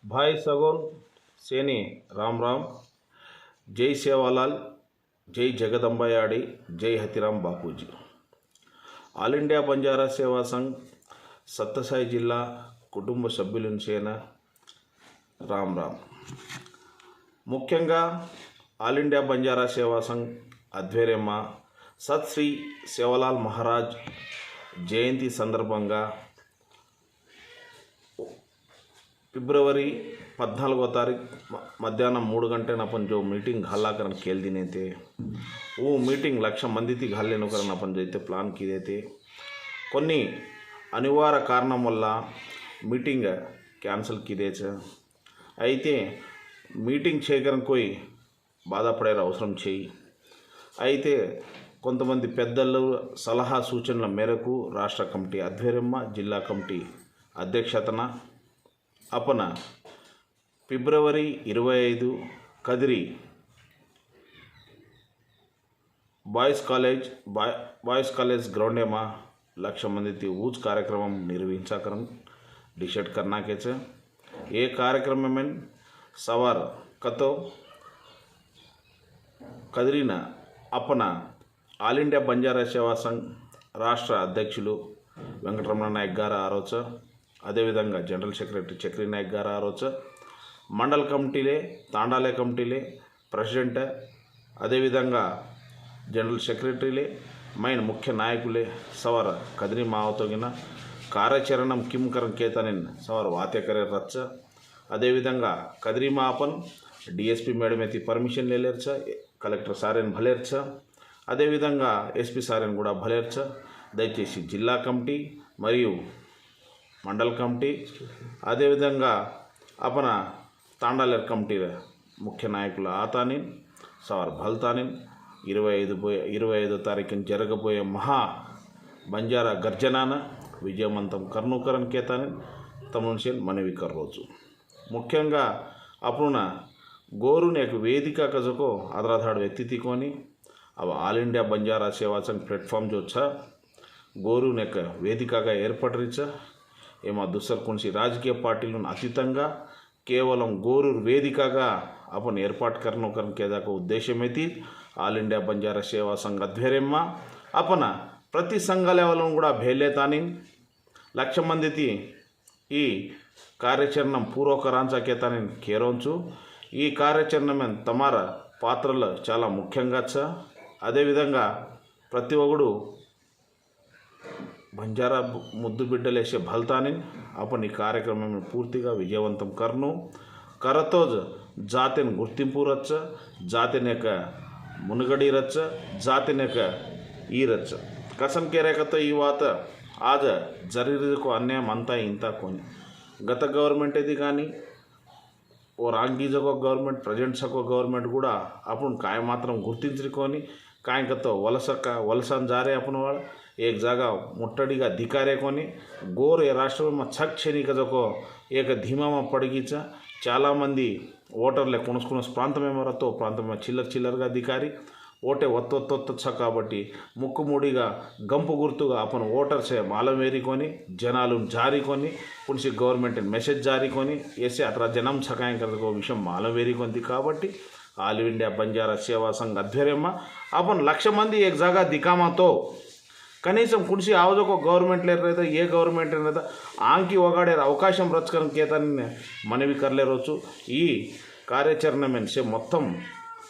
भाई सगोन सेनी राम राम। जय सेवालाल, जय जगदंबायाड़ी, जय हतिराम बापूजी। ఆల్ ఇండియా బంజారా సేవా సంఘ్ సత్యసాయి జిల్లా కుటుంబ సభ్యులను సేన రామ్ రామ్। ముఖ్యంగా ఆల్ ఇండియా బంజారా సేవా సంఘ్ ఆధ్వర్యంలో సత్ శ్రీ సేవలాల్ మహారాజ్ జయంతి సందర్భంగా ఫిబ్రవరి 14 तारीख मध्याह्न 3 घंटे अपन जो मीटिंग घाला करन खेल दिने थे वो मीटिंग 1,00,000 मंदी थी घालेनो करन अपन जैसे प्लान किए थे। కొన్ని అనివార్య కారణం వల్ల మీటింగ్ క్యాన్సిల్ కిదేచ అయితే మీటింగ్ చేయకరం కోయి బాధపడే అవసరం చేయి। అయితే కొంతమంది పెద్దలు సలహా సూచనల మేరకు రాష్ట్ర కమిటీ ఆధ్వర్యంలో జిల్లా కమిటీ అధ్యక్షతన अपना ఫిబ్రవరి 25 కదిరి బాయ్స్ కాలేజ్ ग्राउंड में 1,00,000 मंदी थी ऊज कार्यक्रम निर्वहिंचाकरण डिसाइड करना के ये कार्यक्रम में सवार कतो कदरीना अपना ఆల్ ఇండియా బంజారా సేవా సంఘ్ రాష్ట్ర అధ్యక్షులు వెంకటరమణ నాయక్ గారు ఆరోచ, అదేవిధంగా జనరల్ సెక్రటరీ చక్రీ నాయక్ గారు ఆరోచ, మండల్ కమిటీలే తాండాలే కమిటీలే ప్రెసిడెంట్, అదేవిధంగా జనరల్ సెక్రటరీలే మైన్ ముఖ్య నాయకులే సవర్ కదిరి మావతోగిన కార్యాచరణం కింకరం కేతనిన్ సవర్ వాత్యకరే రచ్చ, అదేవిధంగా కదిరి మాపన్ డిఎస్పీ మేడం అయితే పర్మిషన్ లేలేర్చ, కలెక్టర్ సారేన్ భలేర్చ, అదేవిధంగా ఎస్పీ సారేన్ కూడా భలేర్చ। దయచేసి జిల్లా కమిటీ మరియు మండల్ కమిటీ అదేవిధంగా అపన తాండాలేర్ కమిటీ ముఖ్య నాయకుల ఆతాని సవర్ భల్తాని 25 तारीखुన జరగబోయే మహా బంజారా గర్జనాన విజయవంతం కర్నూకరన్ కేతాని తమనుసేన్ మనవి కర్రోజు। ముఖ్యంగా అప్పుడున గోరుని एक वेदिका कजको आधार व्यक्ति तिकोनी अब ఆల్ ఇండియా బంజారా సేవా సంఘ్ प्लेटफॉर्म जो छ गोरू ने एक वेदिका का ఏర్పడరి छ एमा दूसर कोनसी राजकीय पार्टीలను అతీతంగా కేవలం గోరు వేదికగా अपन ఏర్పాటు करन केदा को ఉద్దేశమైతి ఆల్ ఇండియా బంజారా సేవా సంఘ్ ఆధ్వర్యంలో अपना ప్రతి సంఘ లెవెల్లో కూడా భేలేతాని 1,00,000 మందితి ఈ కార్యాచరణ పూర్వకరాంచ కేతాని కేరోంచు। ఈ కార్యాచరణ తమార పాత్రలు చాలా ముఖ్యంగా చ, అదేవిధంగా ప్రతి ఒక్కడు బంజారా ముద్దు బిడ్డలేసే భల్తాని अपन ఈ కార్యక్రమం పూర్తిగా విజయవంతం करतोज जातिन गुर्तिंपु रच, जातिन एक मुनगड़ी रच, जातिन एक ई रच कसम के रेखतो ఈ వాత आज జరిగికు అన్యాయం అంతా ఇంత కొని గత గవర్నమెంట్ ఇది కానీ और आंगी जगह गवर्नमेंट प्रेजेंट सको गवर्नमेंट కూడా अपन काय मात्रम गुर्तिंచుకొని काय कतो वलसन जा रहे अपन वाला एक जगह मुट्टड़ीगा धिकारे कोनी गोर ए राष्ट्र में छक छेनी का जको एक धीमा में पड़गी చాలా మంది ఓటర్లే కొనుక్కున్న ప్రాంతం ఏమరతో ప్రాంతం చిల్లరగా ధికారి ఓటే ఒత్తొచ్చ కాబట్టి ముక్కుముడిగా గంపు గుర్తుగా अपन ఓటర్ से మాలం వేరికొని జనాలు జారికొని పున్సి గవర్నమెంట్ మెసేజ్ జారికొని ऐसे అట్రా జనం సకాయం కరగో విషయం మాలం వేరికొంది కాబట్టి ఆల్ ఇండియా బంజారా సేవా సంఘ్ ఆధ్వర్యంలో अपन 1,00,000 మంది एक जगह दिखामातो कनीसम कुछ आवजो को गवर्नमेंट ले रहता ये गवर्नमेंट रहता आंकी वगाड़े अवकाशम रचकर केतानी मनवी करले रोचु। ई కార్యాచరణ में से మొత్తం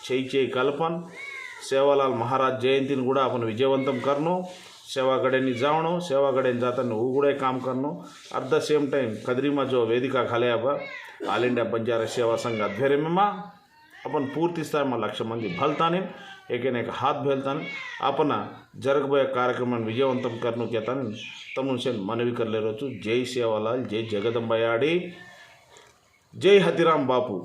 చేయి కల్పన్ సేవాలాల్ మహారాజ్ జయంతిని కూడా अपन విజయవంతం करनो, सेवागढ़े जावनो, सेवागढ़े जाता वो गुड़े काम करनो। At the same time Kadiri में जो वेदिका खाले अब ఆల్ ఇండియా బంజారా సేవా సంఘ ఆధ్వర్యంలో अपन पूर्ति स्थाई में 1,00,000 मंदी भलतानी एक हाथ भेलतानी अपना जरगबोये कार्यक्रम विजयवंतम करनु केतानी तमुसे मनवी करले रोचु। जय सेवालाल, जय जगदंबायाड़ी, जय हतिराम बापू।